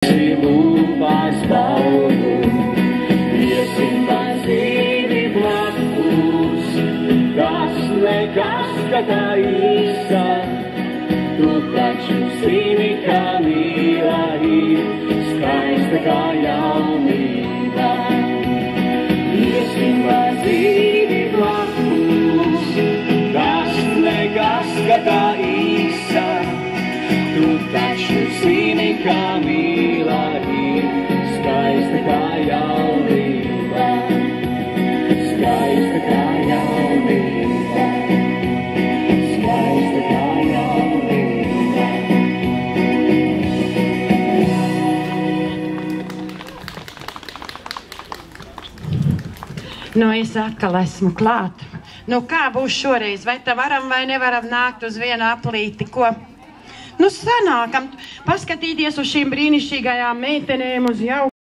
Lūpās baudu, iesim pazīvi blakus, tas nekas, ka tā īsa, tu taču zini, kā mīla ir, skaista kā jaunība. Iesim pazīvi blakus, tas nekas, ka tā īsa, tu taču zini, kā mīla ir, skaista kā jaunība, skaista kā jaunība, skaista kā jaunība. Nu, es atkal esmu klāt. Nu, kā būs šoreiz? Vai tā varam vai nevaram nākt uz vienu aplīti, ko? Nu, sanākam, paskatīties uz šīm brīnišķīgajām meitenēm, uz jau